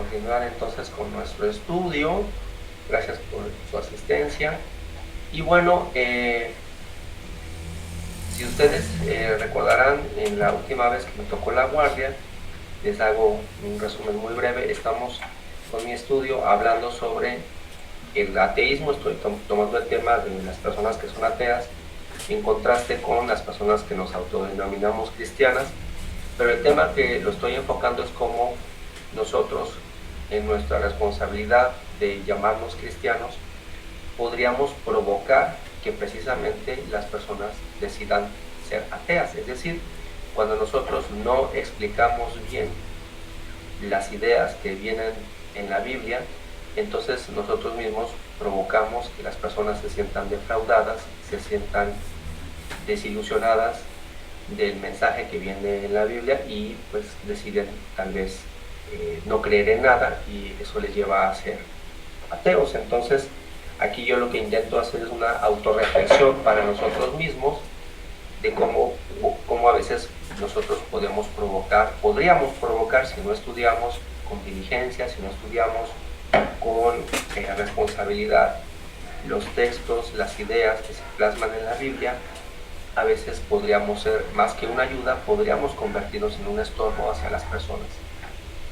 continuar entonces con nuestro estudio. Gracias por su asistencia. Y bueno, si ustedes recordarán, en la última vez que me tocó la guardia, les hago un resumen muy breve. Estamos con mi estudio hablando sobre el ateísmo. Estoy tomando el tema de las personas que son ateas en contraste con las personas que nos autodenominamos cristianas, pero el tema que lo estoy enfocando es cómo nosotros, en nuestra responsabilidad de llamarnos cristianos, podríamos provocar que precisamente las personas decidan ser ateas. Es decir, cuando nosotros no explicamos bien las ideas que vienen en la Biblia, entonces nosotros mismos provocamos que las personas se sientan defraudadas, se sientan desilusionadas del mensaje que viene en la Biblia y pues deciden tal vez no creer en nada, y eso les lleva a ser ateos. Entonces aquí yo lo que intento hacer es una autorreflexión para nosotros mismos de cómo a veces nosotros podríamos provocar si no estudiamos con diligencia, si no estudiamos con responsabilidad los textos, las ideas que se plasman en la Biblia. A veces podríamos ser más que una ayuda, podríamos convertirnos en un estorbo hacia las personas,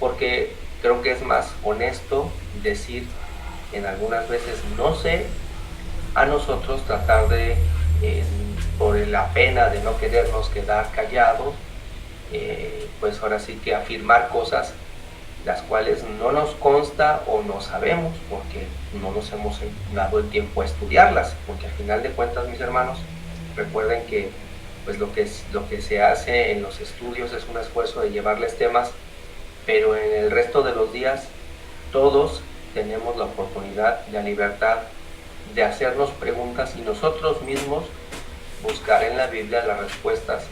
porque creo que es más honesto decir en algunas veces no sé, a nosotros tratar de por la pena de no querernos quedar callados, pues ahora sí que afirmar cosas las cuales no nos consta o no sabemos, porque no nos hemos dado el tiempo a estudiarlas, porque al final de cuentas, mis hermanos, recuerden que pues lo que se hace en los estudios es un esfuerzo de llevarles temas, pero en el resto de los días todos tenemos la oportunidad, la libertad de hacernos preguntas y nosotros mismos buscar en la Biblia las respuestas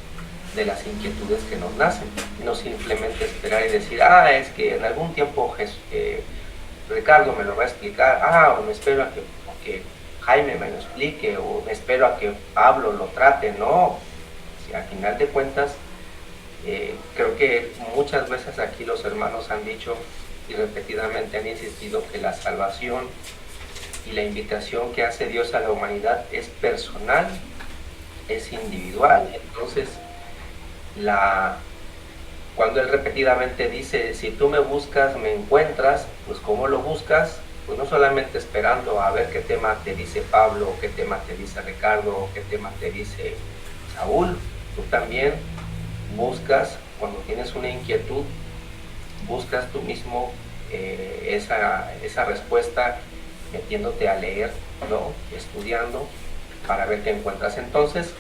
de las inquietudes que nos nacen, no simplemente esperar y decir, es que en algún tiempo Ricardo me lo va a explicar, o me espero a que Jaime me lo explique, o me espero a que Pablo lo trate. No, si al final de cuentas, creo que muchas veces aquí los hermanos han dicho y repetidamente han insistido que la salvación y la invitación que hace Dios a la humanidad es personal, es individual. Entonces, cuando él repetidamente dice, si tú me buscas, me encuentras, pues ¿cómo lo buscas? Pues no solamente esperando a ver qué tema te dice Pablo, o qué tema te dice Ricardo, o qué tema te dice Saúl. Tú también buscas, cuando tienes una inquietud, buscas tú mismo esa respuesta metiéndote a leer, ¿no? Estudiando para ver qué encuentras. Entonces,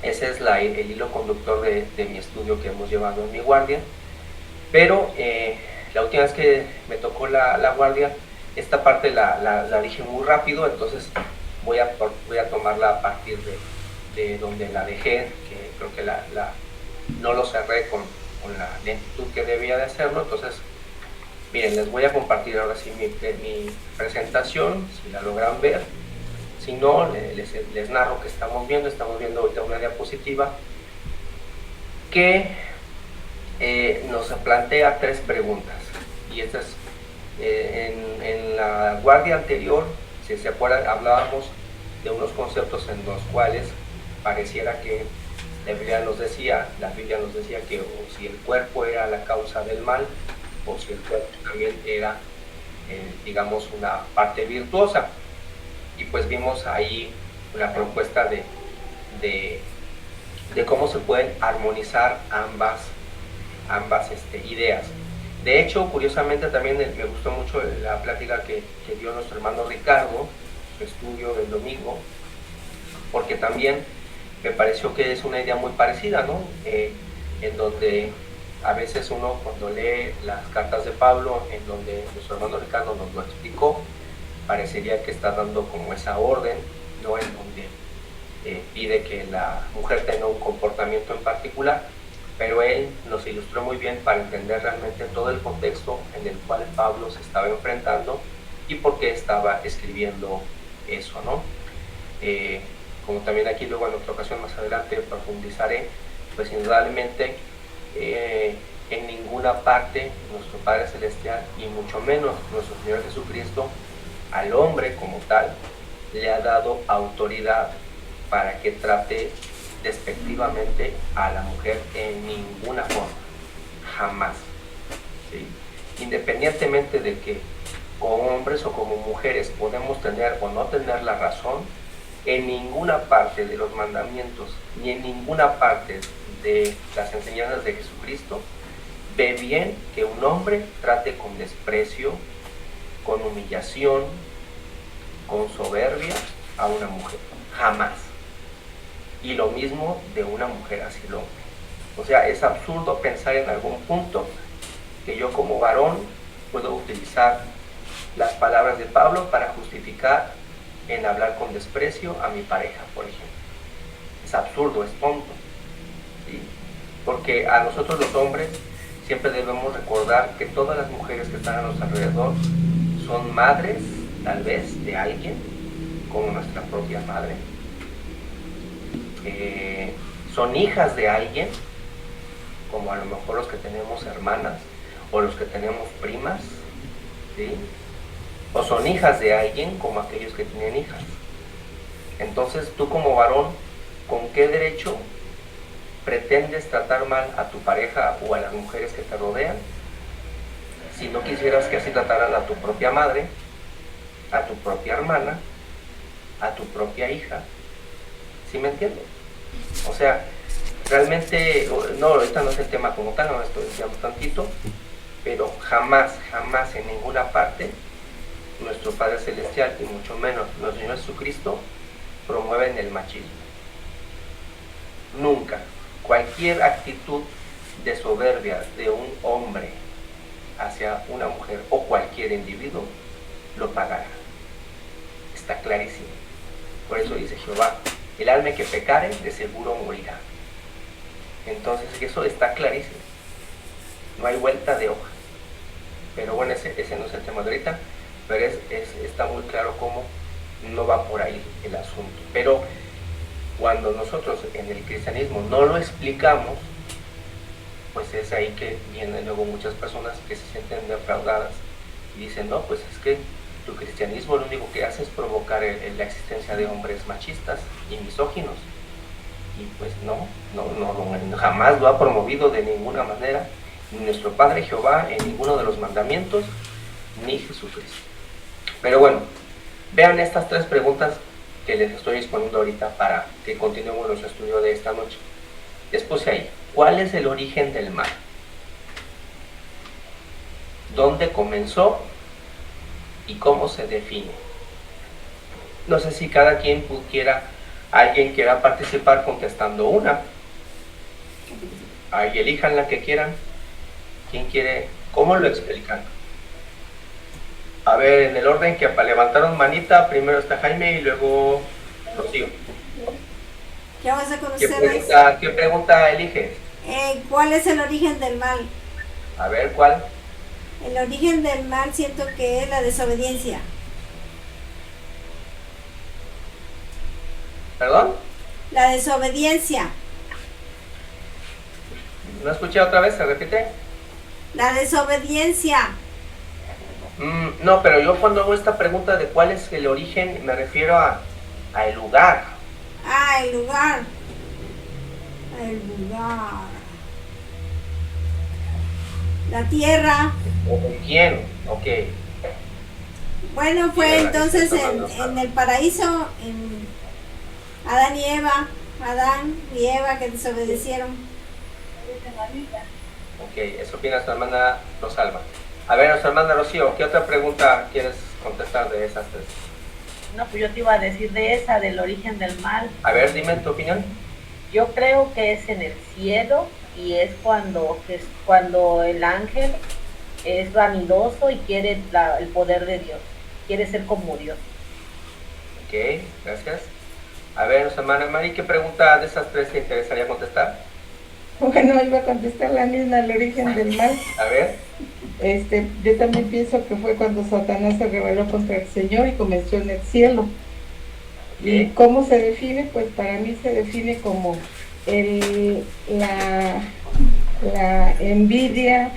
ese es el hilo conductor de mi estudio que hemos llevado en mi guardia. Pero la última vez que me tocó la guardia, esta parte la dije muy rápido, entonces voy a tomarla a partir de donde la dejé, que creo que no lo cerré con la lentitud que debía de hacerlo. Entonces, miren, les voy a compartir ahora sí mi presentación, si la logran ver. Si no, les narro que estamos viendo ahorita una diapositiva que nos plantea 3 preguntas. Y estas en la guardia anterior, si se acuerdan, hablábamos de unos conceptos en los cuales pareciera que la Biblia nos decía que o si el cuerpo era la causa del mal, o si el cuerpo también era, digamos, una parte virtuosa. Y pues vimos ahí una propuesta de cómo se pueden armonizar ambas ideas. De hecho, curiosamente también me gustó mucho la plática que dio nuestro hermano Ricardo, su estudio del domingo, porque también me pareció que es una idea muy parecida, ¿no? En donde a veces uno, cuando lee las cartas de Pablo, en donde nuestro hermano Ricardo nos lo explicó, parecería que está dando como esa orden, ¿no? En donde pide que la mujer tenga un comportamiento en particular, pero él nos ilustró muy bien para entender realmente todo el contexto en el cual Pablo se estaba enfrentando y por qué estaba escribiendo eso, ¿no? Como también aquí luego en otra ocasión más adelante profundizaré, pues indudablemente en ninguna parte nuestro Padre Celestial, y mucho menos nuestro Señor Jesucristo, al hombre como tal, le ha dado autoridad para que trate despectivamente a la mujer en ninguna forma, jamás. ¿Sí? Independientemente de que como hombres o como mujeres podemos tener o no tener la razón, en ninguna parte de los mandamientos ni en ninguna parte de las enseñanzas de Jesucristo ve bien que un hombre trate con desprecio, con humillación, con soberbia a una mujer, jamás. Y lo mismo de una mujer hacia el hombre. O sea, es absurdo pensar en algún punto que yo como varón puedo utilizar las palabras de Pablo para justificar en hablar con desprecio a mi pareja, por ejemplo. Es absurdo, es tonto. ¿Sí? Porque a nosotros los hombres siempre debemos recordar que todas las mujeres que están a nuestro alrededor son madres, tal vez, de alguien, como nuestra propia madre. Son hijas de alguien, como a lo mejor los que tenemos hermanas, o los que tenemos primas, ¿sí? O son hijas de alguien, como aquellos que tienen hijas. Entonces, tú como varón, ¿con qué derecho pretendes tratar mal a tu pareja o a las mujeres que te rodean, si no quisieras que así trataran a tu propia madre, a tu propia hermana, a tu propia hija? ¿Sí me entiendes? O sea, realmente, no, ahorita no es el tema como tal, no estoy diciendo tantito, pero jamás, jamás en ninguna parte nuestro Padre Celestial, y mucho menos nuestro Señor Jesucristo, promueven el machismo. Nunca. Cualquier actitud de soberbia de un hombre hacia una mujer o cualquier individuo lo pagará. Está clarísimo. Por eso dice Jehová, el alma que pecare de seguro morirá. Entonces eso está clarísimo. No hay vuelta de hoja. Pero bueno, ese no es el tema de ahorita, pero está muy claro cómo no va por ahí el asunto. Pero cuando nosotros en el cristianismo no lo explicamos, pues es ahí que vienen luego muchas personas que se sienten defraudadas y dicen, no, pues es que tu cristianismo lo único que hace es provocar la existencia de hombres machistas y misóginos. Y pues no, jamás lo ha promovido de ninguna manera, ni nuestro Padre Jehová en ninguno de los mandamientos, ni Jesucristo. Pero bueno, vean estas tres preguntas que les estoy exponiendo ahorita para que continuemos nuestro estudio de esta noche. Les puse ahí, ¿cuál es el origen del mal? ¿Dónde comenzó y cómo se define? No sé si cada quien alguien quiera participar contestando una. Ahí elijan la que quieran. ¿Quién quiere? ¿Cómo lo explican? A ver, en el orden que levantaron manita, primero está Jaime y luego Rocío. ¿Qué vas a conocer? ¿Qué pregunta eliges? ¿Cuál es el origen del mal? A ver, ¿cuál? El origen del mal siento que es la desobediencia. ¿Perdón? La desobediencia. ¿No escuché otra vez? ¿Se repite? La desobediencia. No, pero yo cuando hago esta pregunta de cuál es el origen, me refiero a el lugar. Ah, el lugar. El lugar. La tierra. ¿O con quién? Ok. Bueno, fue entonces en el paraíso, en Adán y Eva que desobedecieron. Ok, eso opina su hermana Rosalba. A ver, nuestra hermana Rocío, ¿qué otra pregunta quieres contestar de esas tres? No, pues yo te iba a decir de esa, del origen del mal. A ver, dime tu opinión. Yo creo que es en el cielo y es cuando el ángel es vanidoso y quiere el poder de Dios, quiere ser como Dios. Ok, gracias. A ver, nuestra hermana Mari, ¿qué pregunta de esas tres te interesaría contestar? Bueno, iba a contestar la misma, el origen del mal. A ver. Yo también pienso que fue cuando Satanás se rebeló contra el Señor y comenzó en el cielo. Okay. ¿Y cómo se define? Pues para mí se define como la envidia,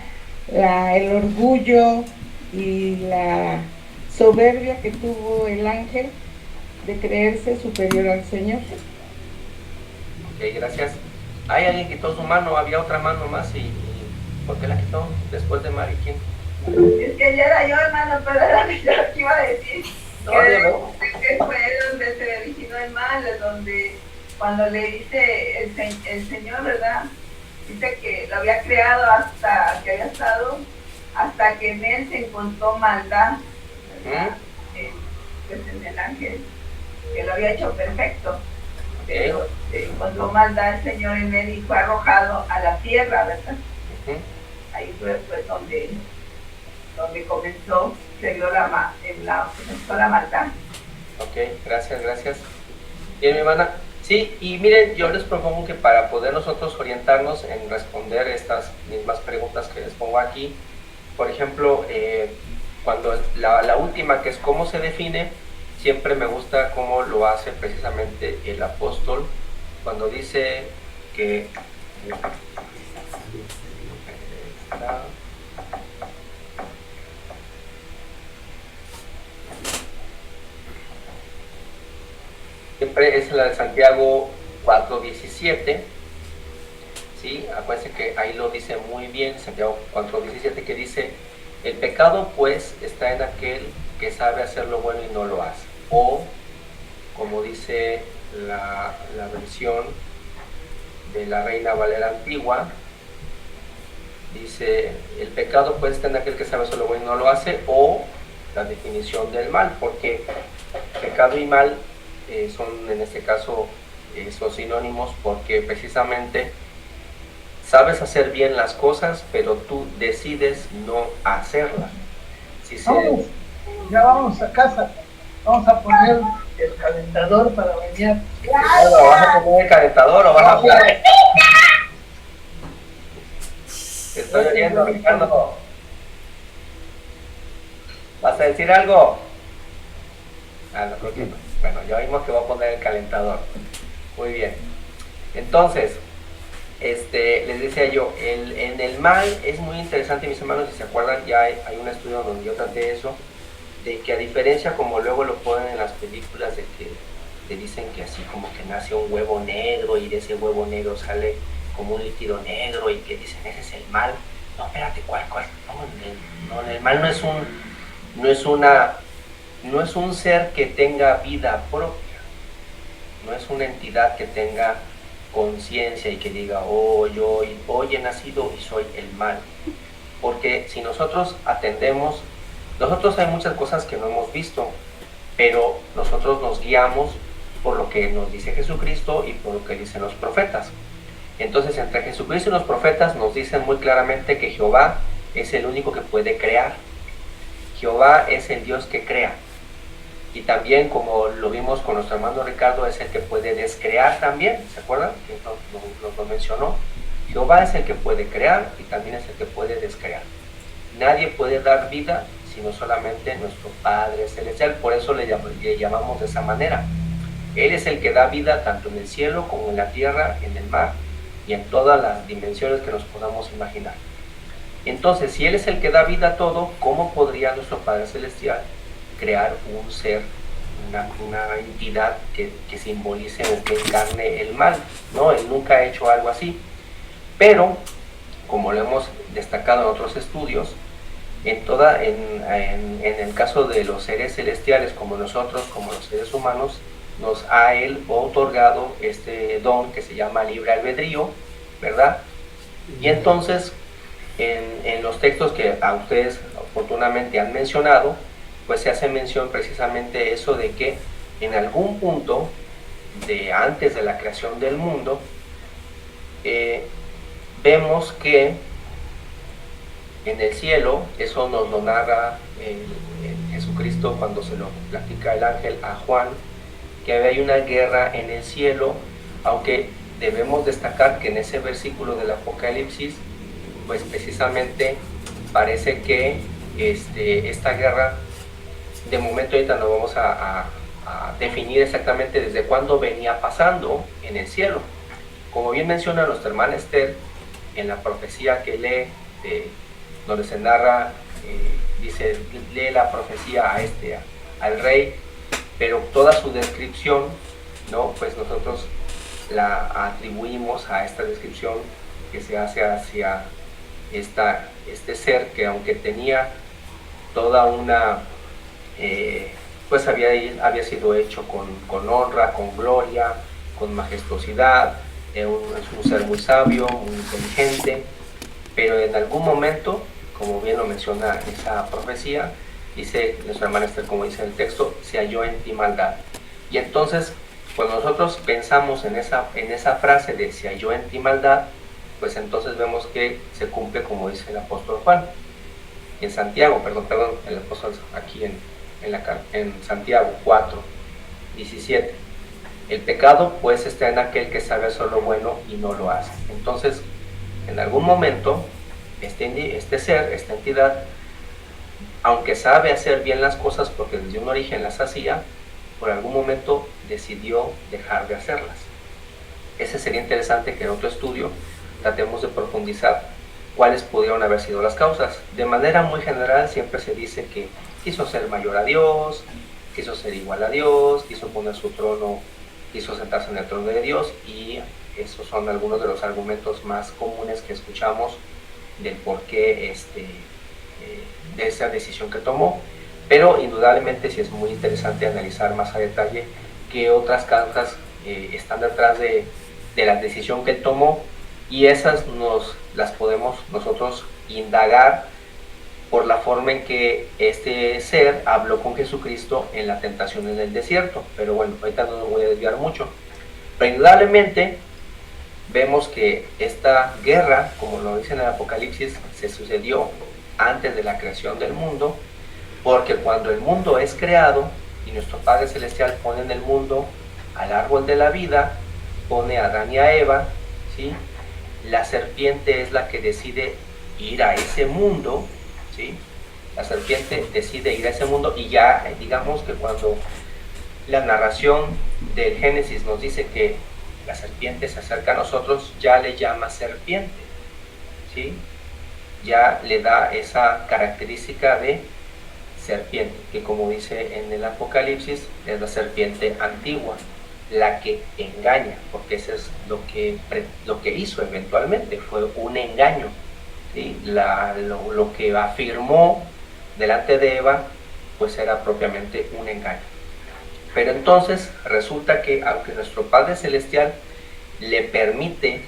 el orgullo y la soberbia que tuvo el ángel de creerse superior al Señor. Ok, gracias. Hay alguien que quitó su mano, había otra mano más y ¿por qué la quitó? Después de Mari, ¿quién? Es que ya era yo, hermano, pero era yo lo que iba a decir. No, que fue donde se originó el mal, donde cuando le dice el Señor, ¿verdad? Dice que lo había creado hasta que había estado, hasta que en él se encontró maldad, ¿verdad? Pues en el ángel, que lo había hecho perfecto. Pero se encontró maldad el Señor en él y fue arrojado a la tierra, ¿verdad? Ahí fue donde comenzó, se vio comenzó la maldad. Ok, gracias. Bien, mi hermana. Sí, y miren, yo les propongo que para poder nosotros orientarnos en responder estas mismas preguntas que les pongo aquí, por ejemplo, cuando la última, que es cómo se define, siempre me gusta cómo lo hace precisamente el apóstol, cuando dice que... Siempre es la de Santiago 4:17, ¿sí? Acuérdense que ahí lo dice muy bien, Santiago 4:17, que dice, el pecado pues está en aquel que sabe hacer lo bueno y no lo hace. O, como dice la versión de la Reina Valera Antigua, dice, el pecado pues está en aquel que sabe hacer lo bueno y no lo hace, o la definición del mal, porque pecado y mal son en este caso son sinónimos, porque precisamente sabes hacer bien las cosas, pero tú decides no hacerlas. Ya vamos a casa, vamos a poner el calentador para bañar. ¿Vas a poner el calentador o vas a hablar? Te estoy oyendo, Ricardo. ¿Vas a decir algo? No creo que no. Bueno, ya vimos que voy a poner el calentador. Muy bien. Entonces, les decía yo, en el mal es muy interesante, mis hermanos, si se acuerdan, ya hay un estudio donde yo traté eso, de que a diferencia como luego lo ponen en las películas, de que te dicen que así como que nace un huevo negro y de ese huevo negro sale como un líquido negro y que dicen ese es el mal. No, espérate, ¿cuál? No, el mal no es un ser que tenga vida propia, no es una entidad que tenga conciencia y que diga, hoy he nacido y soy el mal. Porque si nosotros atendemos, nosotros hay muchas cosas que no hemos visto, pero nosotros nos guiamos por lo que nos dice Jesucristo y por lo que dicen los profetas. Entonces, entre Jesucristo y los profetas nos dicen muy claramente que Jehová es el único que puede crear. Jehová es el Dios que crea. Y también, como lo vimos con nuestro hermano Ricardo, es el que puede descrear también, ¿se acuerdan? Que nos lo mencionó. Jehová es el que puede crear y también es el que puede descrear. Nadie puede dar vida sino solamente nuestro Padre Celestial, por eso le llamamos de esa manera. Él es el que da vida tanto en el cielo como en la tierra, en el mar y en todas las dimensiones que nos podamos imaginar. Entonces, si Él es el que da vida a todo, ¿cómo podría nuestro Padre Celestial crear un ser, una entidad que simbolice o que encarne el mal? No, Él nunca ha hecho algo así. Pero, como lo hemos destacado en otros estudios, en el caso de los seres celestiales como nosotros, como los seres humanos, nos ha Él otorgado este don que se llama libre albedrío, ¿verdad? Y entonces, en los textos que a ustedes oportunamente han mencionado, pues se hace mención precisamente eso de que en algún punto de antes de la creación del mundo, vemos que en el cielo, eso nos lo narra Jesucristo cuando se lo platica el ángel a Juan, que había una guerra en el cielo, aunque debemos destacar que en ese versículo del Apocalipsis, pues precisamente parece que esta guerra, de momento ahorita no vamos a definir exactamente desde cuándo venía pasando en el cielo. Como bien menciona nuestra hermana Esther, en la profecía que lee, donde se narra, dice, lee la profecía al rey, pero toda su descripción, ¿no? Pues nosotros la atribuimos a esta descripción que se hace hacia este ser que, aunque tenía toda una, pues había sido hecho con honra, con gloria, con majestuosidad, es un ser muy sabio, muy inteligente, pero en algún momento, como bien lo menciona esa profecía, dice nuestra hermana Esther, como dice el texto, se halló en ti maldad. Y entonces, cuando nosotros pensamos en esa frase de se halló en ti maldad, pues entonces vemos que se cumple como dice el apóstol Juan, en Santiago, perdón, el apóstol aquí en Santiago 4:17. El pecado pues está en aquel que sabe hacer lo bueno y no lo hace. Entonces, en algún momento, este ser, esta entidad, aunque sabe hacer bien las cosas porque desde un origen las hacía, por algún momento decidió dejar de hacerlas. Ese sería interesante que en otro estudio tratemos de profundizar cuáles pudieron haber sido las causas. De manera muy general siempre se dice que quiso ser mayor a Dios, quiso ser igual a Dios, quiso poner su trono, quiso sentarse en el trono de Dios, y esos son algunos de los argumentos más comunes que escuchamos del porqué de esa decisión que tomó. Pero indudablemente sí es muy interesante analizar más a detalle qué otras causas están detrás de la decisión que tomó, y esas las podemos nosotros indagar por la forma en que este ser habló con Jesucristo en la tentación en el desierto. Pero bueno, ahorita no me voy a desviar mucho. Pero indudablemente vemos que esta guerra, como lo dice en el Apocalipsis, se sucedió antes de la creación del mundo, porque cuando el mundo es creado y nuestro Padre Celestial pone en el mundo al árbol de la vida, pone a Adán y a Eva, ¿sí? La serpiente es la que decide ir a ese mundo, ¿sí? La serpiente decide ir a ese mundo, y ya digamos que cuando la narración del Génesis nos dice que la serpiente se acerca a nosotros, ya le llama serpiente, ¿sí? Ya le da esa característica de serpiente, que como dice en el Apocalipsis, es la serpiente antigua, la que engaña, porque eso es lo que hizo eventualmente, fue un engaño, ¿sí? Lo que afirmó delante de Eva, pues era propiamente un engaño. Pero entonces resulta que aunque nuestro Padre Celestial le permite,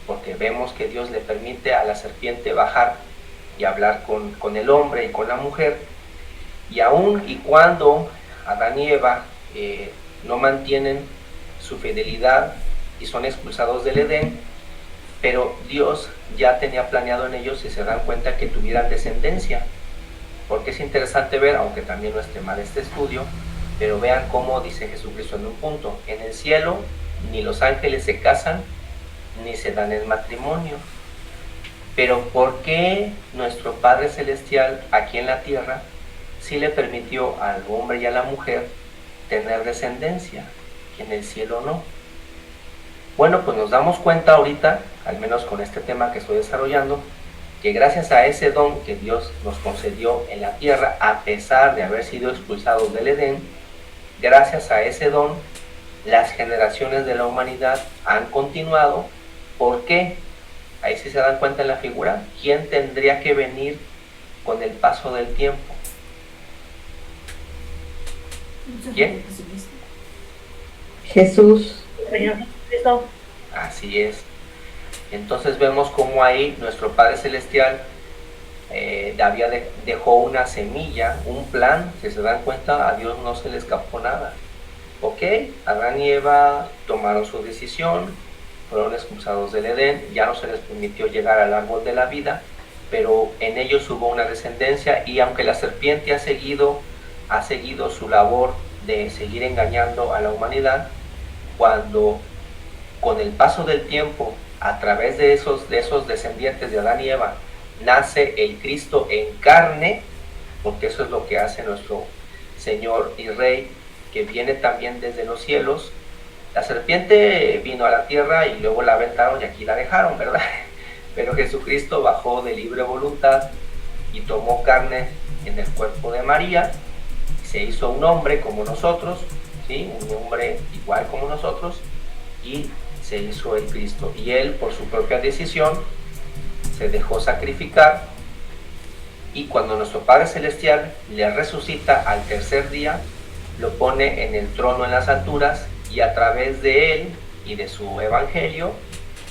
porque vemos que Dios le permite a la serpiente bajar y hablar con el hombre y con la mujer, y aun y cuando Adán y Eva no mantienen su fidelidad y son expulsados del Edén, pero Dios ya tenía planeado en ellos, si se dan cuenta, que tuvieran descendencia. Porque es interesante ver, aunque también no es tema de este estudio, pero vean cómo dice Jesucristo en un punto: en el cielo ni los ángeles se casan ni se dan el matrimonio. Pero ¿por qué nuestro Padre Celestial aquí en la tierra sí le permitió al hombre y a la mujer tener descendencia, y en el cielo no? Bueno, pues nos damos cuenta ahorita, al menos con este tema que estoy desarrollando, que gracias a ese don que Dios nos concedió en la tierra, a pesar de haber sido expulsados del Edén, gracias a ese don, las generaciones de la humanidad han continuado. ¿Por qué? Ahí sí se dan cuenta en la figura. ¿Quién tendría que venir con el paso del tiempo? ¿Quién? Jesús. Señor Jesucristo. Así es. Entonces vemos cómo ahí nuestro Padre Celestial dejó una semilla, un plan. Si se dan cuenta, a Dios no se le escapó nada. Ok, Adán y Eva tomaron su decisión, fueron expulsados del Edén, ya no se les permitió llegar al árbol de la vida, pero en ellos hubo una descendencia, y aunque la serpiente ha seguido su labor de seguir engañando a la humanidad, cuando con el paso del tiempo, a través de esos descendientes de Adán y Eva, nace el Cristo en carne, porque eso es lo que hace nuestro Señor y Rey, que viene también desde los cielos. La serpiente vino a la tierra y luego la aventaron y aquí la dejaron, ¿verdad? Pero Jesucristo bajó de libre voluntad y tomó carne en el cuerpo de María, se hizo un hombre como nosotros, ¿sí? Un hombre igual como nosotros, y se hizo el Cristo. Y él, por su propia decisión, se dejó sacrificar, y cuando nuestro Padre Celestial le resucita al tercer día, lo pone en el trono en las alturas, y a través de él y de su evangelio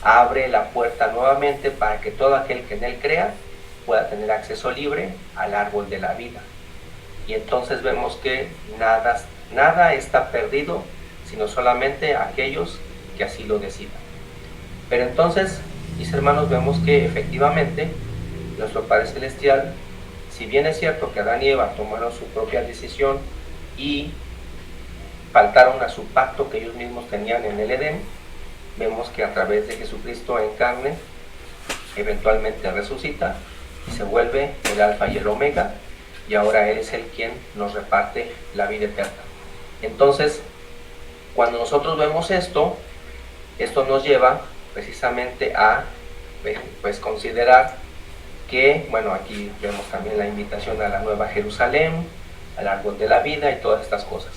abre la puerta nuevamente para que todo aquel que en él crea pueda tener acceso libre al árbol de la vida. Y entonces vemos que nada está perdido, sino solamente aquellos que así lo decidan. Pero entonces, mis hermanos, vemos que efectivamente nuestro Padre Celestial, si bien es cierto que Adán y Eva tomaron su propia decisión y faltaron a su pacto que ellos mismos tenían en el Edén, vemos que a través de Jesucristo en carne, eventualmente resucita y se vuelve el alfa y el omega, y ahora Él es el quien nos reparte la vida eterna. Entonces, cuando nosotros vemos esto nos lleva precisamente a pues considerar que, bueno, aquí vemos también la invitación a la Nueva Jerusalén, al árbol de la vida y todas estas cosas.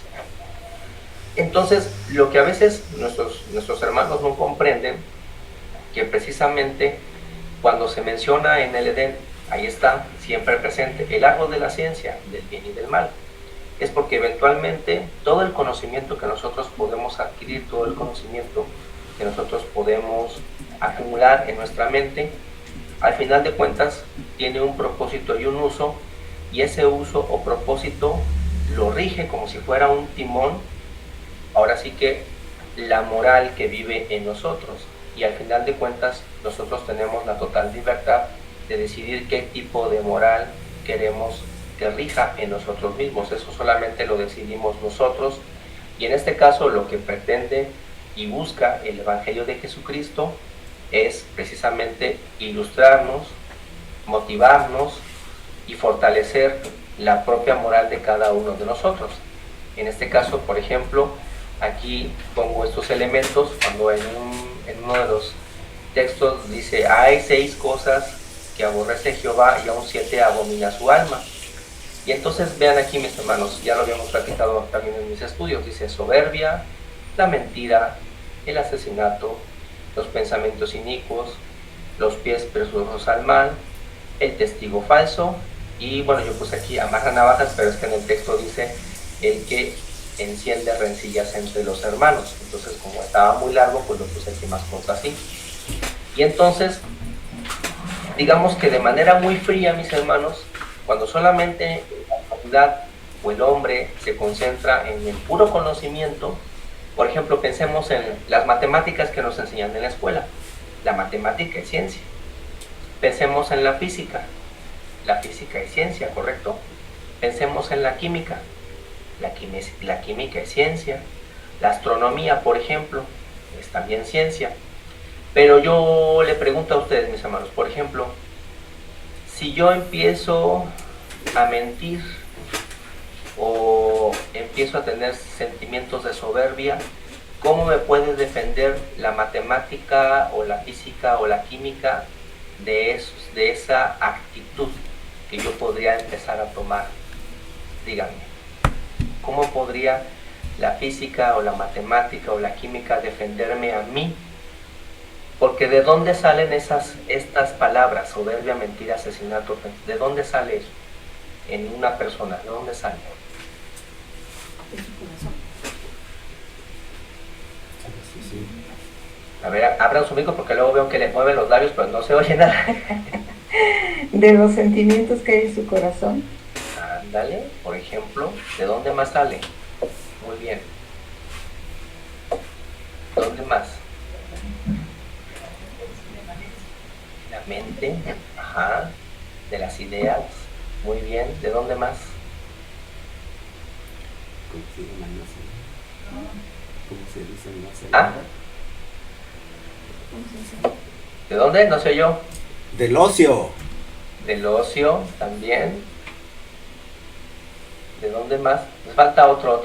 Entonces, lo que a veces nuestros hermanos no comprenden, que precisamente cuando se menciona en el Edén, ahí está siempre presente el árbol de la ciencia, del bien y del mal. Es porque eventualmente todo el conocimiento que nosotros podemos adquirir, todo el conocimiento que nosotros podemos acumular en nuestra mente, al final de cuentas tiene un propósito y un uso, y ese uso o propósito lo rige como si fuera un timón, ahora sí que la moral que vive en nosotros, y al final de cuentas nosotros tenemos la total libertad de decidir qué tipo de moral queremos que rija en nosotros mismos. Eso solamente lo decidimos nosotros, y en este caso lo que pretende y busca el Evangelio de Jesucristo es precisamente ilustrarnos, motivarnos y fortalecer la propia moral de cada uno de nosotros. En este caso, por ejemplo, aquí pongo estos elementos cuando en uno de los textos dice: hay 6 cosas que aborrece Jehová y aún 7 abomina su alma. Y entonces vean aquí, mis hermanos, ya lo habíamos platicado también en mis estudios, dice soberbia, la mentira, el asesinato, los pensamientos inicuos, los pies presurosos al mal, el testigo falso, y bueno, yo puse aquí amarra navajas, pero es que en el texto dice el que enciende rencillas entre los hermanos. Entonces, como estaba muy largo, pues lo puse aquí más corto así. Y entonces, digamos que de manera muy fría, mis hermanos, cuando solamente la humanidad o el hombre se concentra en el puro conocimiento, por ejemplo, pensemos en las matemáticas que nos enseñan en la escuela. La matemática es ciencia. Pensemos en la física. La física es ciencia, ¿correcto? Pensemos en la química. La química es ciencia. La astronomía, por ejemplo, es también ciencia. Pero yo le pregunto a ustedes, mis hermanos, por ejemplo, si yo empiezo a mentir o empiezo a tener sentimientos de soberbia, ¿cómo me puede defender la matemática o la física o la química de esa actitud que yo podría empezar a tomar? Díganme, ¿cómo podría la física o la matemática o la química defenderme a mí? Porque ¿de dónde salen estas palabras, soberbia, mentira, asesinato? ¿De dónde sale eso en una persona? ¿De dónde sale? A ver, abran su micro porque luego veo que le mueve los labios, pero no se oye nada. De los sentimientos que hay en su corazón. Ándale, por ejemplo, ¿de dónde más sale? Muy bien. ¿Dónde más? La mente, ajá, de las ideas, muy bien. ¿De dónde más? ¿Ah? ¿De dónde? No sé yo. Del ocio. Del ocio también. ¿De dónde más? Nos falta otro.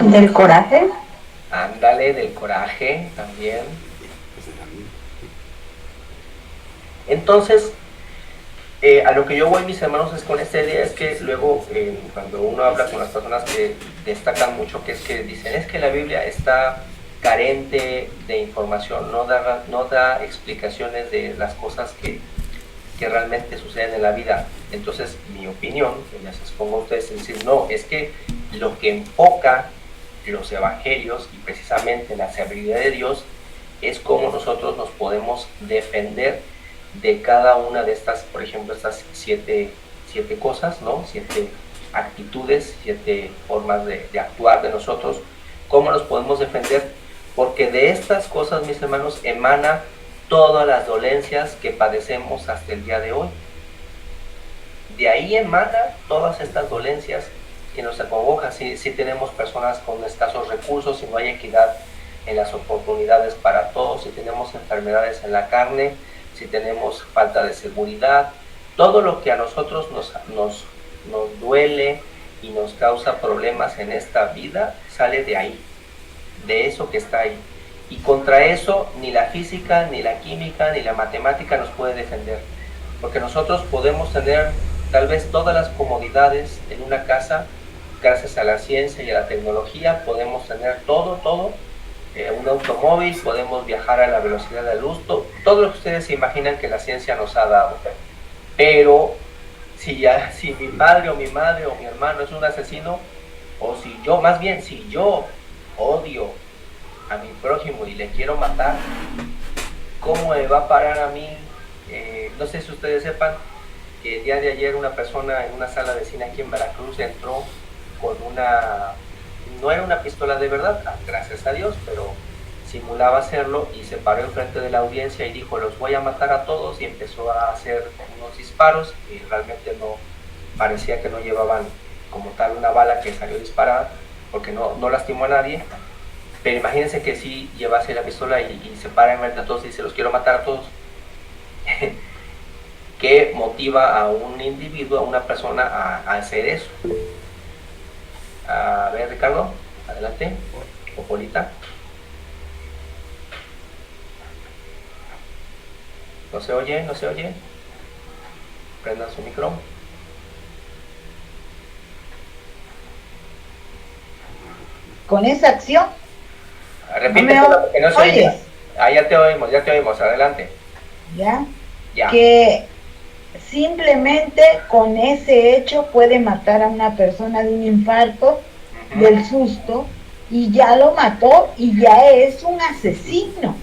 ¿Del coraje? Ándale, del coraje también. Entonces, a lo que yo voy, mis hermanos, es con esta idea, es que luego cuando uno habla con las personas que destacan mucho, que es que dicen, es que la Biblia está carente de información, no da explicaciones de las cosas que realmente suceden en la vida. Entonces, mi opinión, que les expongo a ustedes, es decir, no, es que lo que enfoca los evangelios y precisamente la sabiduría de Dios es cómo nosotros nos podemos defender de cada una de estas, por ejemplo, estas siete cosas, ¿no? 7 actitudes, 7 formas de actuar de nosotros, cómo nos podemos defender, porque de estas cosas, mis hermanos, emana todas las dolencias que padecemos hasta el día de hoy. De ahí emana todas estas dolencias que nos acongojan. Si tenemos personas con escasos recursos, si no hay equidad en las oportunidades para todos, si tenemos enfermedades en la carne, si tenemos falta de seguridad, todo lo que a nosotros nos duele y nos causa problemas en esta vida, sale de ahí, de eso que está ahí. Y contra eso ni la física, ni la química, ni la matemática nos puede defender. Porque nosotros podemos tener tal vez todas las comodidades en una casa, gracias a la ciencia y a la tecnología, podemos tener todo, un automóvil, podemos viajar a la velocidad de la luz, todo lo que ustedes se imaginan que la ciencia nos ha dado. Pero si mi padre o mi madre o mi hermano es un asesino, o si yo odio a mi prójimo y le quiero matar, ¿cómo me va a parar a mí? No sé si ustedes sepan que el día de ayer una persona en una sala de cine aquí en Veracruz entró con no era una pistola de verdad, gracias a Dios, pero simulaba hacerlo y se paró enfrente de la audiencia y dijo, los voy a matar a todos, y empezó a hacer unos disparos y realmente no parecía que no llevaban como tal una bala que salió disparada, porque no lastimó a nadie. Pero imagínense que si llevase la pistola y se para enfrente a todos y dice, los quiero matar a todos. ¿Qué motiva a un individuo, a una persona a hacer eso? A ver, Ricardo, adelante. O Polita. ¿No se oye? Prendan su micro. Con esa acción. Repite, porque no se oye. Ya te oímos, adelante. ¿Ya? Ya. Que simplemente con ese hecho puede matar a una persona de un infarto, del susto, y ya lo mató y ya es un asesino,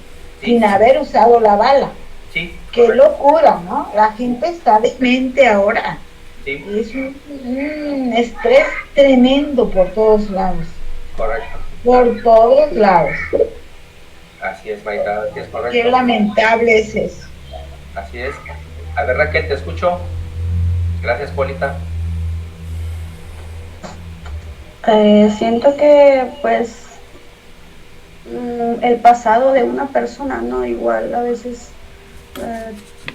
sin haber usado la bala. Sí. Qué locura, ¿no? La gente está demente ahora. Sí. Es un estrés tremendo por todos lados. Correcto. Por todos lados. Así es, Maita, así es, correcto. Qué lamentable es eso. Así es. A ver, Raquel, te escucho. Gracias, Polita. Siento que, pues, el pasado de una persona, ¿no? Igual a veces,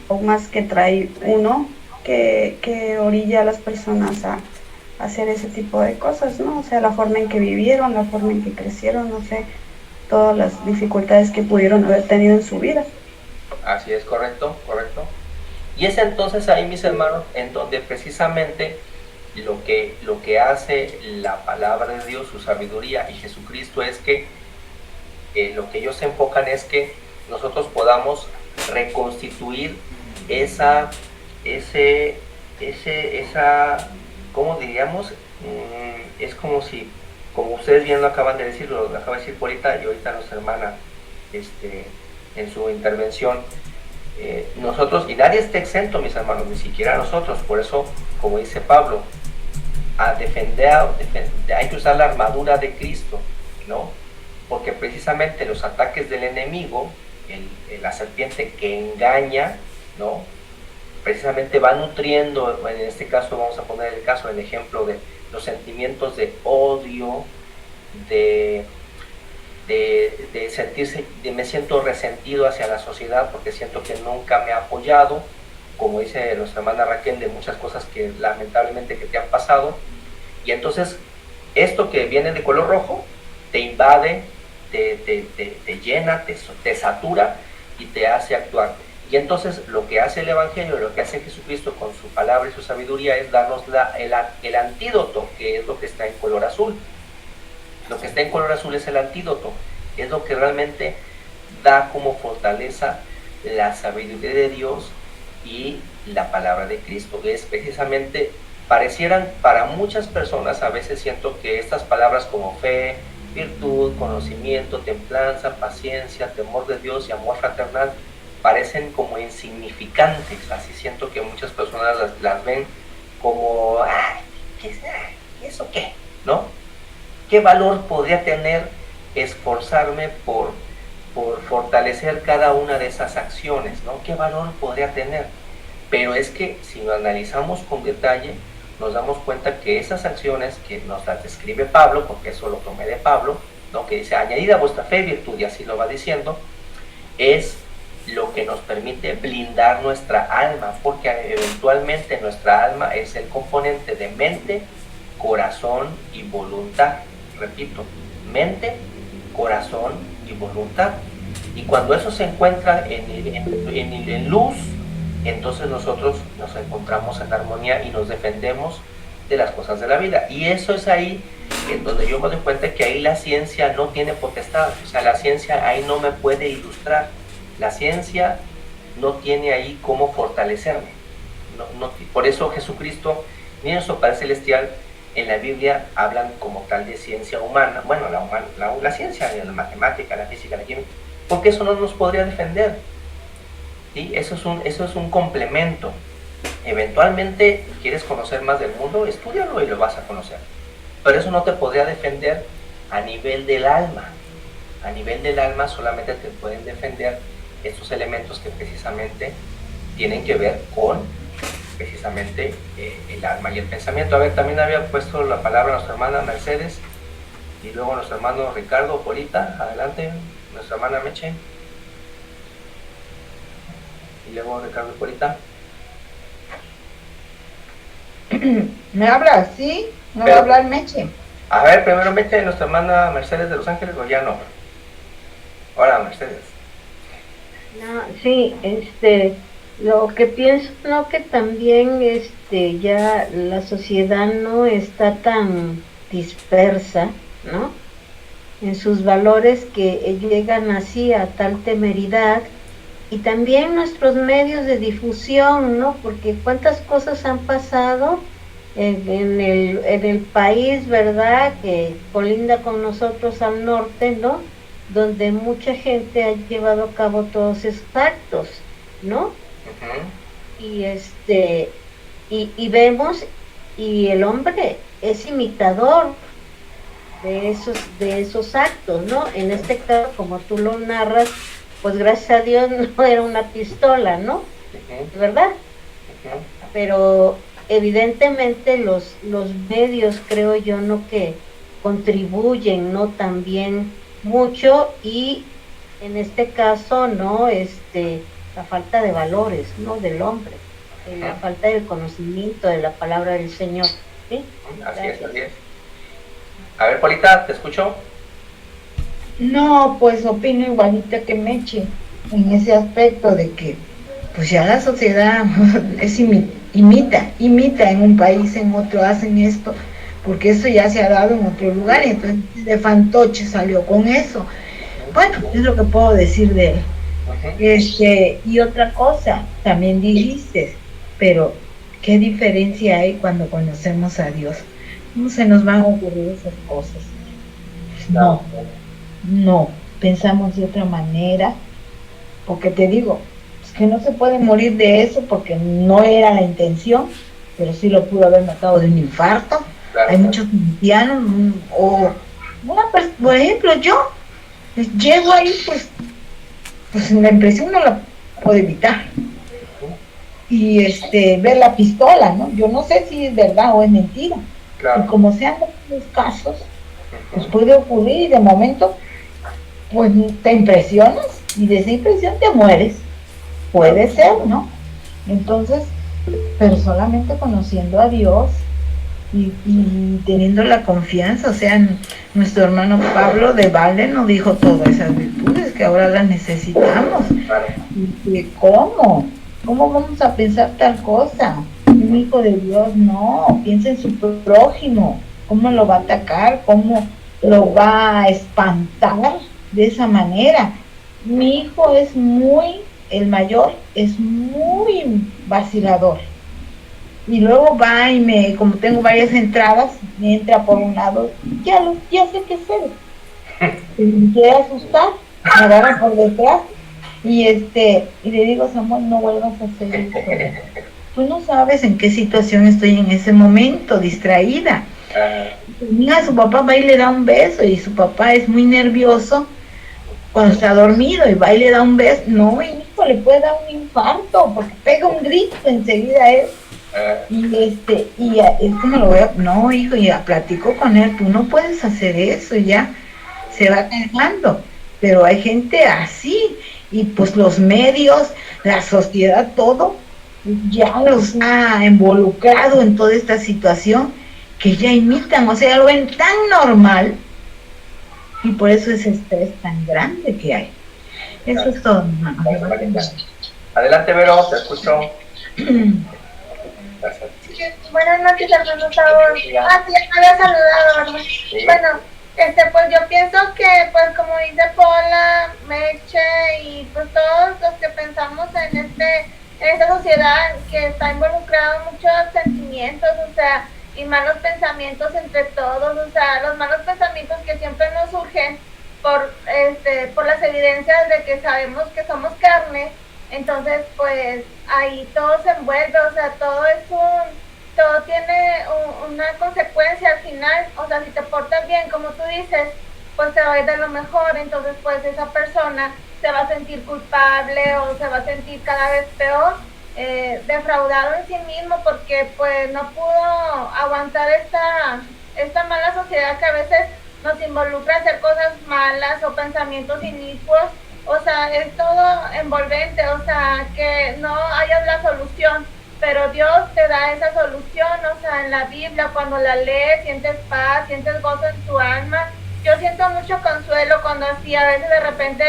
o más que trae uno, que orilla a las personas a hacer ese tipo de cosas, ¿no? O sea, la forma en que vivieron, la forma en que crecieron, no sé, todas las dificultades que pudieron haber tenido en su vida. Así es, correcto. Y es entonces ahí, mis hermanos, en donde precisamente lo que hace la palabra de Dios, su sabiduría y Jesucristo, es que lo que ellos se enfocan es que nosotros podamos reconstituir esa ¿cómo diríamos? Es como si, como ustedes bien lo acaban de decir, lo acaba de decir Polita y ahorita nuestra hermana en su intervención, nosotros, y nadie está exento, mis hermanos, ni siquiera nosotros. Por eso, como dice Pablo, hay que usar la armadura de Cristo, ¿no? Porque precisamente los ataques del enemigo, la serpiente que engaña, ¿no? Precisamente va nutriendo, en este caso vamos a poner el ejemplo de los sentimientos de odio, de sentirse, me siento resentido hacia la sociedad porque siento que nunca me ha apoyado, como dice nuestra hermana Raquel, de muchas cosas que lamentablemente que te han pasado. Y entonces esto que viene de color rojo te invade te llena, te satura y te hace actuar. Y entonces lo que hace el Evangelio, lo que hace Jesucristo con su palabra y su sabiduría es darnos el antídoto, que es lo que está en color azul. Lo que está en color azul es el antídoto, es lo que realmente da como fortaleza la sabiduría de Dios y la palabra de Cristo. Es precisamente, parecieran para muchas personas, a veces siento que estas palabras como fe, virtud, conocimiento, templanza, paciencia, temor de Dios y amor fraternal parecen como insignificantes. Así siento que muchas personas las ven como, ¿eso qué? ¿No? ¿Qué valor podría tener esforzarme por fortalecer cada una de esas acciones? ¿No? ¿Qué valor podría tener? Pero es que si lo analizamos con detalle, nos damos cuenta que esas acciones que nos las describe Pablo, porque eso lo tomé de Pablo, ¿no? Que dice, añadida a vuestra fe virtud, y así lo va diciendo, es lo que nos permite blindar nuestra alma, porque eventualmente nuestra alma es el componente de mente, corazón y voluntad. Repito, mente, corazón y voluntad. Y cuando eso se encuentra en luz, entonces nosotros nos encontramos en armonía y nos defendemos de las cosas de la vida. Y eso es ahí en donde yo me doy cuenta que ahí la ciencia no tiene potestad. O sea, la ciencia ahí no me puede ilustrar. La ciencia no tiene ahí cómo fortalecerme. Por eso Jesucristo, ni en su Padre Celestial, en la Biblia hablan como tal de ciencia humana. Bueno, la ciencia, la matemática, la física, la química, porque eso no nos podría defender. ¿Sí? Eso es un complemento. Eventualmente, ¿quieres conocer más del mundo? Estúdialo y lo vas a conocer. Pero eso no te podría defender a nivel del alma. A nivel del alma solamente te pueden defender estos elementos que precisamente tienen que ver con precisamente el alma y el pensamiento. A ver, también había puesto la palabra nuestra hermana Mercedes y luego nuestro hermano Ricardo Polita. Adelante, nuestra hermana Meche. Y luego Ricardo Polita. ¿Me habla así? ¿No va a hablar Meche? A ver, primero Meche, nuestra hermana Mercedes de Los Ángeles, o ya no. Hola, Mercedes. No, sí, lo que pienso, no, que también ya la sociedad no está tan dispersa, ¿no? En sus valores, que llegan así a tal temeridad. Y también nuestros medios de difusión, ¿no? Porque cuántas cosas han pasado en el país, ¿verdad? Que colinda con nosotros al norte, ¿no? Donde mucha gente ha llevado a cabo todos esos actos, ¿no? Uh-huh. Y vemos, y el hombre es imitador de esos actos, ¿no? En este caso, como tú lo narras, pues gracias a Dios no era una pistola, ¿no? Uh-huh. ¿Verdad? Uh-huh. Pero evidentemente los medios, creo yo, ¿no? Que contribuyen, ¿no? También mucho, y en este caso, ¿no? La falta de valores, ¿no? Del hombre, la falta del conocimiento de la palabra del Señor, ¿sí? Así es, así es. A ver, Polita, ¿te escucho? No, pues opino igualita que Meche, en ese aspecto de que pues ya la sociedad imita en un país, en otro hacen esto, porque eso ya se ha dado en otro lugar, y entonces de fantoche salió con eso. Bueno, es lo que puedo decir de él. Y otra cosa, también dijiste, pero ¿qué diferencia hay cuando conocemos a Dios? ¿Cómo se nos van a ocurrir esas cosas? No, pensamos de otra manera, porque te digo, es que no se puede morir de eso porque no era la intención, pero sí lo pudo haber matado de un infarto. Claro. Hay muchos cristianos, por ejemplo, yo llego ahí, pues la impresión no la puedo evitar. Y ver la pistola, ¿no? Yo no sé si es verdad o es mentira. Claro. Y como se han dado los casos, pues puede ocurrir, y de momento pues te impresionas, y de esa impresión te mueres. Puede ser, ¿no? Entonces, pero solamente conociendo a Dios y teniendo la confianza. O sea, nuestro hermano Pablo de Valde nos dijo todas esas virtudes que ahora las necesitamos. Y ¿cómo vamos a pensar tal cosa? Un hijo de Dios, no, piensa en su prójimo, cómo lo va a atacar, cómo lo va a espantar de esa manera. Mi hijo es el mayor es muy vacilador. Y luego va y como tengo varias entradas, me entra por un lado, ya sé qué hacer. Me quiere asustar, me agarra por detrás. Y le digo, Samuel, no vuelvas a hacer eso. Tú no sabes en qué situación estoy en ese momento, distraída. Mira, su papá va y le da un beso, y su papá es muy nervioso cuando está dormido, y va y le da un beso. No, hijo, le puede dar un infarto, porque pega un grito enseguida él. Y es como lo veo, no, hijo, ya platico con él, tú no puedes hacer eso, ya se va calmando. Pero hay gente así, y pues los medios, la sociedad, todo ya los ha involucrado en toda esta situación, que ya imitan, o sea, lo ven tan normal, y por eso ese estrés tan grande que hay. Eso es todo. Adelante, Vero, te escucho. Buenas noches, hermano Sabor. Sí, había saludado, ¿verdad? Sí. Bueno, pues yo pienso que, pues como dice Paula, Meche y pues todos los que pensamos en esta sociedad que está involucrado muchos sentimientos, o sea, y malos pensamientos entre todos, o sea, los malos pensamientos que siempre nos surgen por las evidencias de que sabemos que somos carne. Entonces, pues ahí todo se envuelve, o sea, todo tiene una consecuencia al final. O sea, si te portas bien, como tú dices, pues te va a ir de lo mejor. Entonces, pues esa persona se va a sentir culpable o se va a sentir cada vez peor, defraudado en sí mismo, porque pues no pudo aguantar esta mala sociedad que a veces nos involucra a hacer cosas malas o pensamientos inicuos. O sea, es todo envolvente, o sea, que no haya la solución, pero Dios te da esa solución. O sea, en la Biblia, cuando la lees, sientes paz, sientes gozo en tu alma. Yo siento mucho consuelo cuando así, a veces de repente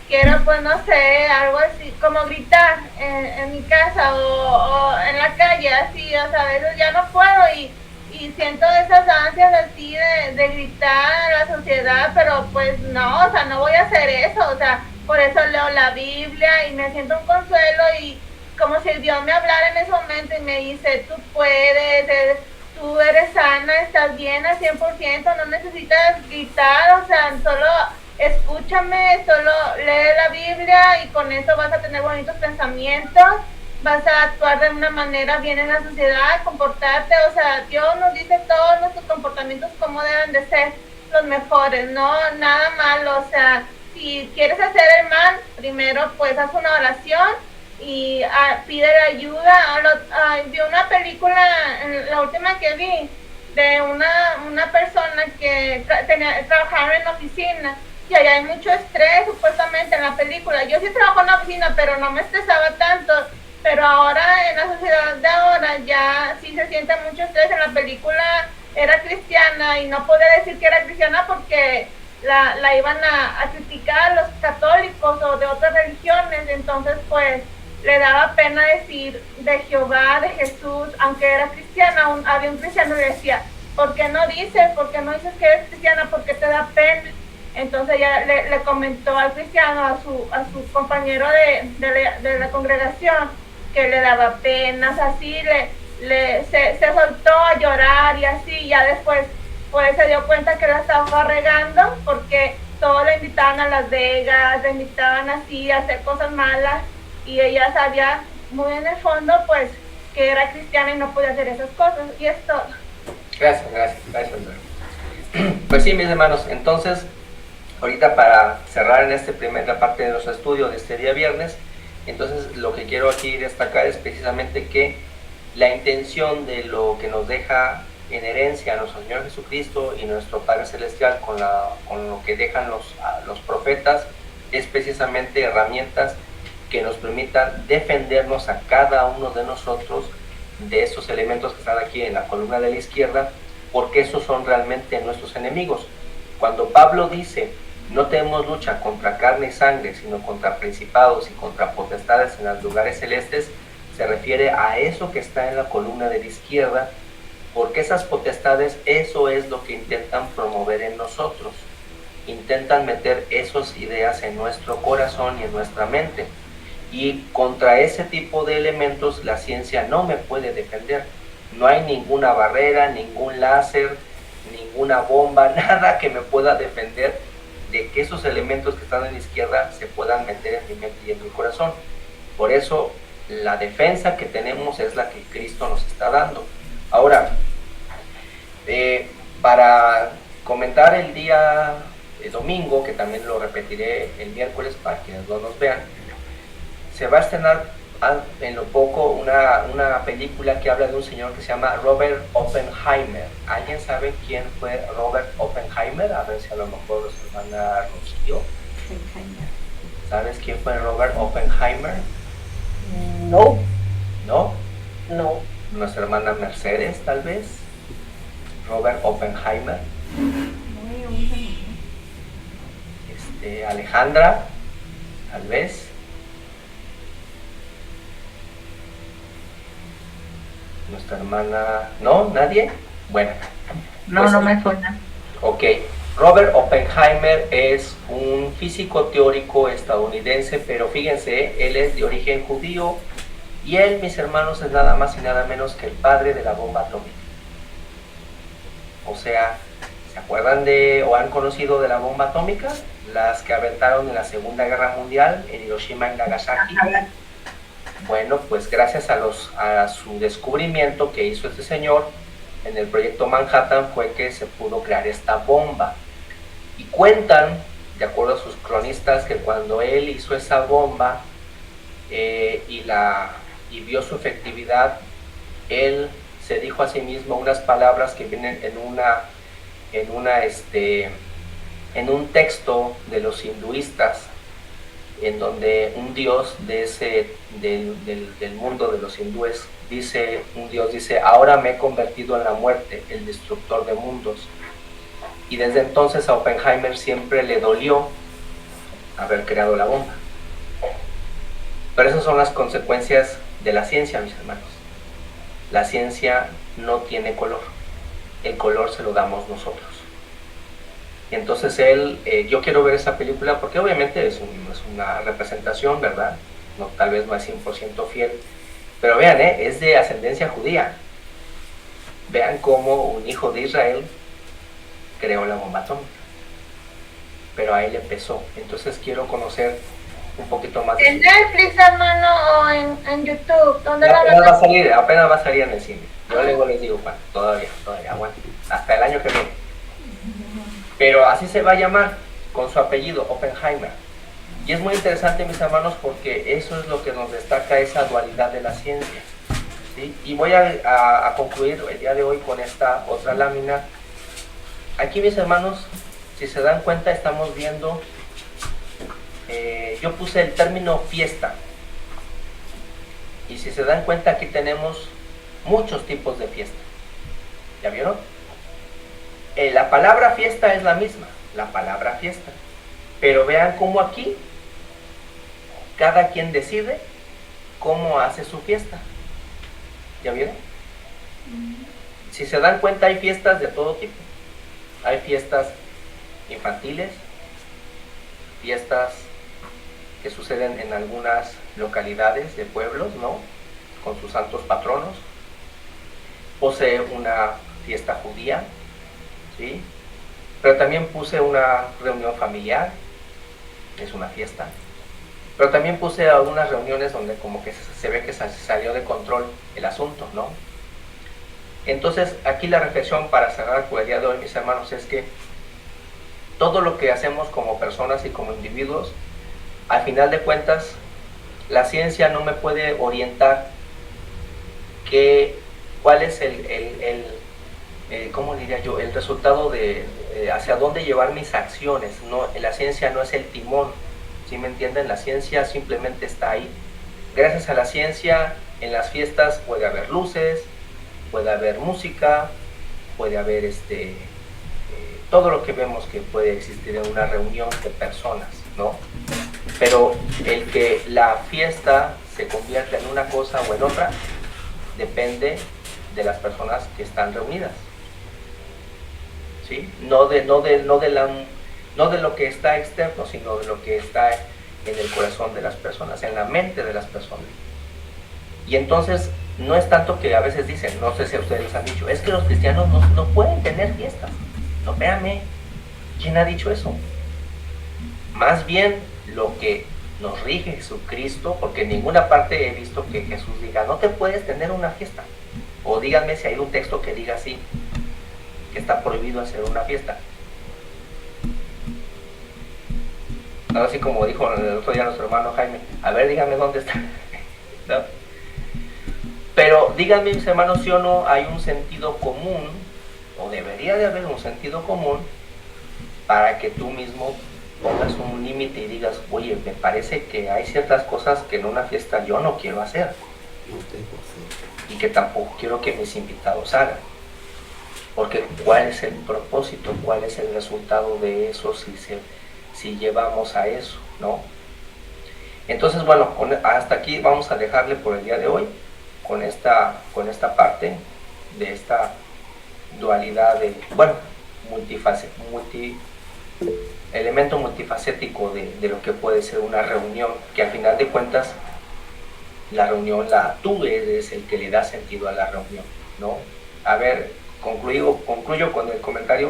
quiero, pues no sé, algo así, como gritar en mi casa o en la calle, así, o sea, a veces ya no puedo y siento esas ansias así de gritar a la sociedad, pero pues no, o sea, no voy a hacer eso, o sea, por eso leo la Biblia y me siento un consuelo, y como si Dios me hablara en ese momento y me dice, tú puedes, tú eres sana, estás bien al 100%, no necesitas gritar, o sea, solo escúchame, solo lee la Biblia y con eso vas a tener bonitos pensamientos, vas a actuar de una manera bien en la sociedad, comportarte, o sea, Dios nos dice todos nuestros comportamientos cómo deben de ser los mejores, no nada malo. O sea, si quieres hacer el mal, primero pues haz una oración y pide ayuda. Vi una película, la última que vi, de una persona que trabajaba en la oficina, y allá hay mucho estrés supuestamente en la película. Yo sí trabajo en la oficina, pero no me estresaba tanto. Pero ahora, en la sociedad de ahora, ya sí se siente mucho estrés. En la película era cristiana y no podía decir que era cristiana porque la iban a criticar los católicos o de otras religiones. Entonces, pues, le daba pena decir de Jehová, de Jesús, aunque era cristiana. Había un cristiano y le decía, ¿por qué no dices que eres cristiana? ¿Por qué te da pena? Entonces ella le comentó al cristiano, a su compañero de la congregación, que le daba penas, así se soltó a llorar y así. Ya después pues se dio cuenta que la estaba regando, porque todos le invitaban a Las Vegas, le invitaban así a hacer cosas malas, y ella sabía muy en el fondo pues que era cristiana y no podía hacer esas cosas, y es todo. Gracias. Pues sí, mis hermanos, entonces ahorita para cerrar en primera parte de nuestro estudio de este día viernes, entonces lo que quiero aquí destacar es precisamente que la intención de lo que nos deja en herencia a nuestro Señor Jesucristo y nuestro Padre Celestial con lo que dejan los profetas es precisamente herramientas que nos permitan defendernos a cada uno de nosotros de esos elementos que están aquí en la columna de la izquierda, porque esos son realmente nuestros enemigos. Cuando Pablo dice, no tenemos lucha contra carne y sangre, sino contra principados y contra potestades en los lugares celestes, se refiere a eso que está en la columna de la izquierda, porque esas potestades, eso es lo que intentan promover en nosotros. Intentan meter esas ideas en nuestro corazón y en nuestra mente. Y contra ese tipo de elementos la ciencia no me puede defender. No hay ninguna barrera, ningún láser, ninguna bomba, nada que me pueda defender de que esos elementos que están en la izquierda se puedan meter en mi mente y en mi corazón. Por eso la defensa que tenemos es la que Cristo nos está dando. Ahora, para comentar el día domingo, que también lo repetiré el miércoles para quienes no nos vean, se va a estrenar en lo poco una película que habla de un señor que se llama Robert Oppenheimer. ¿Alguien sabe quién fue Robert Oppenheimer? A ver si a lo mejor nos hermana Rocío. ¿Sabes quién fue Robert Oppenheimer? No. ¿No? No. Nuestra hermana Mercedes, tal vez. Robert Oppenheimer. Alejandra, tal vez. Nuestra hermana... ¿No? ¿Nadie? Bueno. No, pues, no me suena. Ok. Robert Oppenheimer es un físico teórico estadounidense, pero fíjense, él es de origen judío y él, mis hermanos, es nada más y nada menos que el padre de la bomba atómica. O sea, ¿se acuerdan de o han conocido de la bomba atómica? Las que aventaron en la Segunda Guerra Mundial en Hiroshima y Nagasaki. Bueno, pues gracias a su descubrimiento que hizo este señor en el proyecto Manhattan fue que se pudo crear esta bomba. Y cuentan, de acuerdo a sus cronistas, que cuando él hizo esa bomba y vio su efectividad, él se dijo a sí mismo unas palabras que vienen en un texto de los hinduistas, en donde un dios del mundo de los hindúes dice, ahora me he convertido en la muerte, el destructor de mundos. Y desde entonces a Oppenheimer siempre le dolió haber creado la bomba. Pero esas son las consecuencias de la ciencia, mis hermanos. La ciencia no tiene color, el color se lo damos nosotros. Y entonces yo quiero ver esa película porque obviamente es una representación, ¿verdad? No, tal vez no es 100% fiel, pero vean, es de ascendencia judía. Vean cómo un hijo de Israel creó la bomba atómica, pero a él empezó. Entonces quiero conocer un poquito más. ¿En Netflix, hermano, o en YouTube? ¿Dónde apenas va a salir en el cine. Yo luego les digo, bueno, todavía, aguanta, hasta el año que viene. Pero así se va a llamar, con su apellido, Oppenheimer. Y es muy interesante, mis hermanos, porque eso es lo que nos destaca, esa dualidad de la ciencia, ¿sí? Y voy a concluir el día de hoy con esta otra lámina. Aquí, mis hermanos, si se dan cuenta, estamos viendo, yo puse el término fiesta. Y si se dan cuenta, aquí tenemos muchos tipos de fiesta. ¿Ya vieron? La palabra fiesta es la misma, la palabra fiesta. Pero vean cómo aquí cada quien decide cómo hace su fiesta. ¿Ya vieron? Si se dan cuenta, hay fiestas de todo tipo. Hay fiestas infantiles, fiestas que suceden en algunas localidades de pueblos, ¿no? Con sus santos patronos. Posee una fiesta judía, ¿sí? Pero también puse una reunión familiar, es una fiesta. Pero también puse algunas reuniones donde como que se ve que salió de control el asunto, ¿no? Entonces, aquí la reflexión para cerrar por el día de hoy, mis hermanos, es que todo lo que hacemos como personas y como individuos, al final de cuentas, la ciencia no me puede orientar cuál es ¿cómo diría yo? El resultado de hacia dónde llevar mis acciones. No, la ciencia no es el timón, ¿sí me entienden? La ciencia simplemente está ahí, gracias a la ciencia, en las fiestas puede haber luces, puede haber música, puede haber todo lo que vemos que puede existir en una reunión de personas, ¿no? Pero el que la fiesta se convierta en una cosa o en otra depende de las personas que están reunidas, ¿sí? No de lo que está externo, sino de lo que está en el corazón de las personas, en la mente de las personas. Y entonces no es tanto que a veces dicen, no sé si a ustedes les han dicho, es que los cristianos no pueden tener fiestas. No, véame, ¿quién ha dicho eso? Más bien lo que nos rige Jesucristo, porque en ninguna parte he visto que Jesús diga, no te puedes tener una fiesta. O díganme si hay un texto que diga así, que está prohibido hacer una fiesta. Ahora sí, como dijo el otro día nuestro hermano Jaime, a ver, díganme dónde está. ¿No? Pero díganme, mis hermanos, si o no hay un sentido común, o debería de haber un sentido común, para que tú mismo pongas un límite y digas, oye, me parece que hay ciertas cosas que en una fiesta yo no quiero hacer. Y que tampoco quiero que mis invitados hagan. Porque ¿cuál es el propósito? ¿Cuál es el resultado de eso si llevamos a eso, ¿no? Entonces, bueno, hasta aquí vamos a dejarle por el día de hoy, con esta parte de esta dualidad de, bueno, elemento multifacético de lo que puede ser una reunión, que al final de cuentas, la reunión, tú eres el que le da sentido a la reunión, ¿no? A ver, concluyo con el comentario